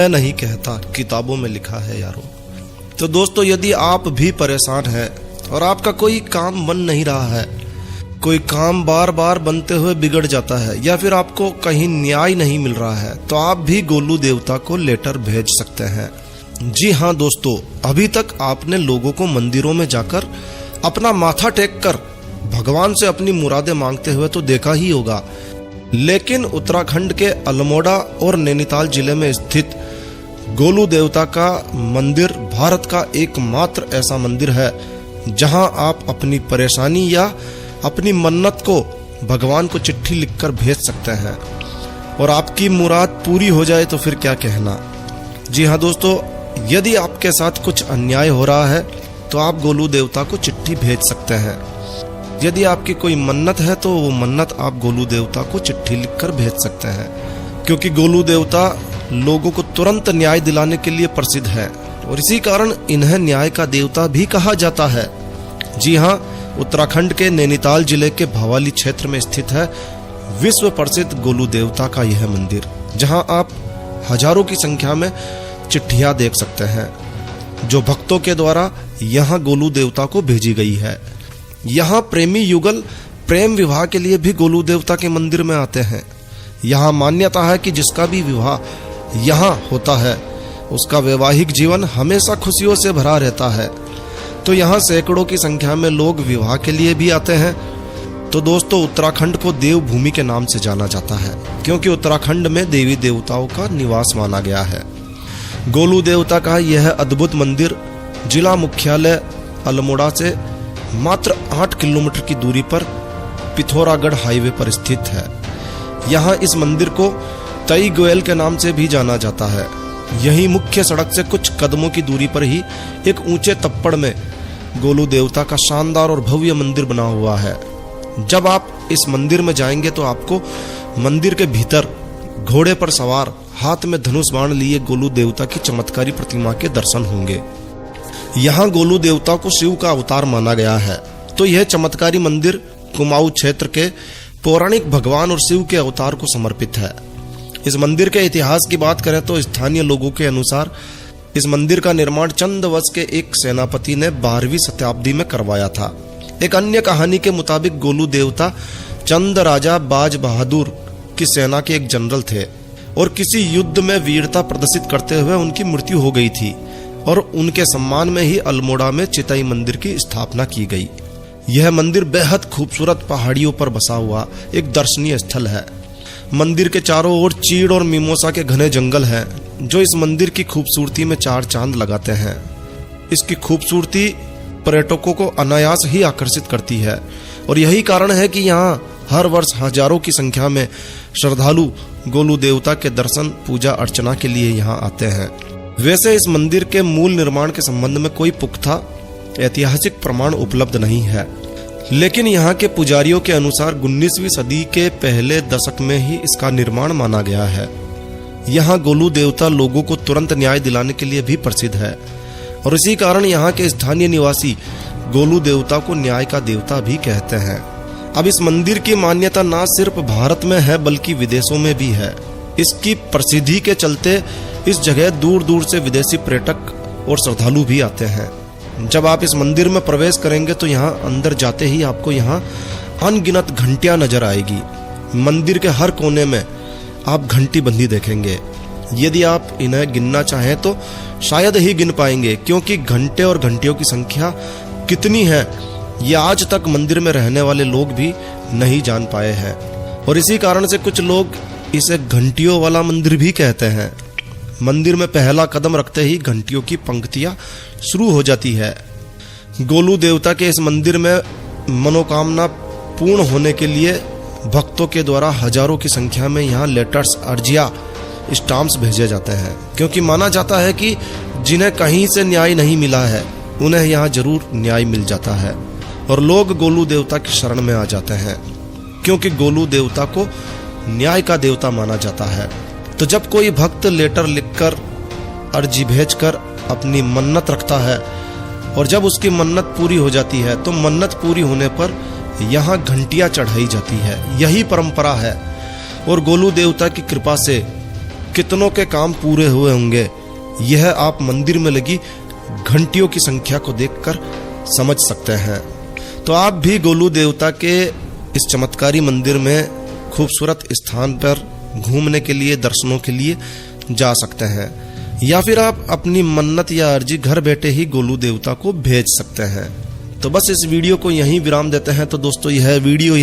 मैं नहीं कहता, किताबों में लिखा है यारों। तो दोस्तों, यदि आप भी परेशान हैं और आपका कोई काम बन नहीं रहा है, कोई काम बार बार बनते हुए बिगड़ जाता है, या फिर आपको कहीं न्याय नहीं मिल रहा है, तो आप भी गोलू देवता को लेटर भेज सकते हैं। जी हाँ दोस्तों, अभी तक आपने लोगों को मंदिरों में जाकर अपना माथा टेक कर भगवान से अपनी मुरादें मांगते हुए तो देखा ही होगा, लेकिन उत्तराखंड के अल्मोड़ा और नैनीताल जिले में स्थित गोलू देवता का मंदिर भारत का एकमात्र ऐसा मंदिर है जहां आप अपनी परेशानी या अपनी मन्नत को भगवान को चिट्ठी लिखकर भेज सकते हैं और आपकी मुराद पूरी हो जाए तो फिर क्या कहना। जी हाँ दोस्तों, यदि आपके साथ कुछ अन्याय हो रहा है तो आप गोलू देवता को चिट्ठी भेज सकते हैं। यदि आपकी कोई मन्नत है तो वो मन्नत आप गोलू देवता को चिट्ठी लिखकर भेज सकते हैं, क्योंकि गोलू देवता लोगों को तुरंत न्याय दिलाने के लिए प्रसिद्ध है और इसी कारण इन्हें न्याय का देवता भी कहा जाता है। जी हाँ, उत्तराखंड के नैनीताल जिले के भवाली क्षेत्र में स्थित है विश्व प्रसिद्ध गोलू देवता का यह मंदिर, जहां आप हजारों की संख्या में चिट्ठियां देख सकते हैं जो भक्तों के द्वारा यहां गोलू देवता को भेजी गई है। यहाँ प्रेमी युगल प्रेम विवाह के लिए भी गोलू देवता के मंदिर में आते हैं। यहाँ मान्यता है कि जिसका भी विवाह यहाँ होता है उसका वैवाहिक जीवन हमेशा खुशियों से भरा रहता है। तो यहाँ सैकड़ों की संख्या में लोग विवाह के लिए भी आते हैं। तो दोस्तों, उत्तराखंड को देवभूमि के नाम से जाना जाता है क्योंकि उत्तराखंड में देवी देवताओं का निवास माना गया है। गोलू देवता का यह अद्भुत मंदिर जिला मुख्यालय अल्मोड़ा से मात्र 8 किलोमीटर की दूरी पर पिथौरागढ़ हाईवे पर स्थित है। यहाँ इस मंदिर को तई गोयल के नाम से भी जाना जाता है। यही मुख्य सड़क से कुछ कदमों की दूरी पर ही एक ऊंचे तप्पड़ में गोलू देवता का शानदार और भव्य मंदिर बना हुआ है। जब आप इस मंदिर में जाएंगे तो आपको मंदिर के भीतर घोड़े पर सवार हाथ में धनुष बाण लिए गोलू देवता की चमत्कारी प्रतिमा के दर्शन होंगे। यहाँ गोलू देवता को शिव का अवतार माना गया है। तो यह चमत्कारी मंदिर कुमाऊं क्षेत्र के पौराणिक भगवान और शिव के अवतार को समर्पित है। इस मंदिर के इतिहास की बात करें तो स्थानीय लोगों के अनुसार इस मंदिर का निर्माण चंद वंश के एक सेनापति ने 12वीं शताब्दी में करवाया था। एक अन्य कहानी के मुताबिक गोलू देवता चंद राजा बाज बहादुर की सेना के एक जनरल थे और किसी युद्ध में वीरता प्रदर्शित करते हुए उनकी मृत्यु हो गई थी और उनके सम्मान में ही अल्मोड़ा में चितई मंदिर की स्थापना की गई। यह मंदिर बेहद खूबसूरत पहाड़ियों पर बसा हुआ एक दर्शनीय स्थल है। मंदिर के चारों ओर चीड़ और मिमोसा के घने जंगल हैं जो इस मंदिर की खूबसूरती में चार चांद लगाते हैं। इसकी खूबसूरती पर्यटकों को अनायास ही आकर्षित करती है और यही कारण है कि यहाँ हर वर्ष हजारों की संख्या में श्रद्धालु गोलू देवता के दर्शन पूजा अर्चना के लिए यहाँ आते हैं। वैसे इस मंदिर के मूल निर्माण के संबंध में कोई पुख्ता ऐतिहासिक प्रमाण उपलब्ध नहीं है, लेकिन यहाँ के पुजारियों के अनुसार 19वीं सदी के पहले दशक में ही इसका निर्माण माना गया है। यहाँ गोलू देवता लोगों को तुरंत न्याय दिलाने के लिए भी प्रसिद्ध है और इसी कारण यहाँ के स्थानीय निवासी गोलू देवता को न्याय का देवता भी कहते हैं। अब इस मंदिर की मान्यता न सिर्फ भारत में है बल्कि विदेशों में भी है। इसकी प्रसिद्धि के चलते इस जगह दूर दूर से विदेशी पर्यटक और श्रद्धालु भी आते हैं। जब आप इस मंदिर में प्रवेश करेंगे तो यहाँ अंदर जाते ही आपको यहाँ अनगिनत घंटियां नजर आएगी। मंदिर के हर कोने में आप घंटी बंधी देखेंगे। यदि आप इन्हें गिनना चाहें तो शायद ही गिन पाएंगे, क्योंकि घंटे और घंटियों की संख्या कितनी है ये आज तक मंदिर में रहने वाले लोग भी नहीं जान पाए हैं और इसी कारण से कुछ लोग इसे घंटियों वाला मंदिर भी कहते हैं। मंदिर में पहला कदम रखते ही घंटियों की पंक्तियां शुरू हो जाती है। गोलू देवता के इस मंदिर में मनोकामना पूर्ण होने के लिए भक्तों के द्वारा हजारों की संख्या में यहाँ लेटर्स, अर्जिया, स्टाम्प्स भेजे जाते हैं, क्योंकि माना जाता है कि जिन्हें कहीं से न्याय नहीं मिला है उन्हें यहाँ जरूर न्याय मिल जाता है और लोग गोलू देवता की शरण में आ जाते हैं, क्योंकि गोलू देवता को न्याय का देवता माना जाता है। तो जब कोई भक्त लेटर लिखकर, अर्जी भेजकर अपनी मन्नत रखता है और जब उसकी मन्नत पूरी हो जाती है तो मन्नत पूरी होने पर यहाँ घंटियां चढ़ाई जाती है। यही परंपरा है और गोलू देवता की कृपा से कितनों के काम पूरे हुए होंगे, यह आप मंदिर में लगी घंटियों की संख्या को देखकर समझ सकते हैं। तो आप भी गोलू देवता के इस चमत्कारी मंदिर में खूबसूरत स्थान पर घूमने के लिए, दर्शनों के लिए जा सकते हैं, या फिर आप अपनी मन्नत या अर्जी घर बैठे ही गोलू देवता को भेज सकते हैं। तो बस इस वीडियो को यहीं विराम देते हैं। तो दोस्तों, यह वीडियो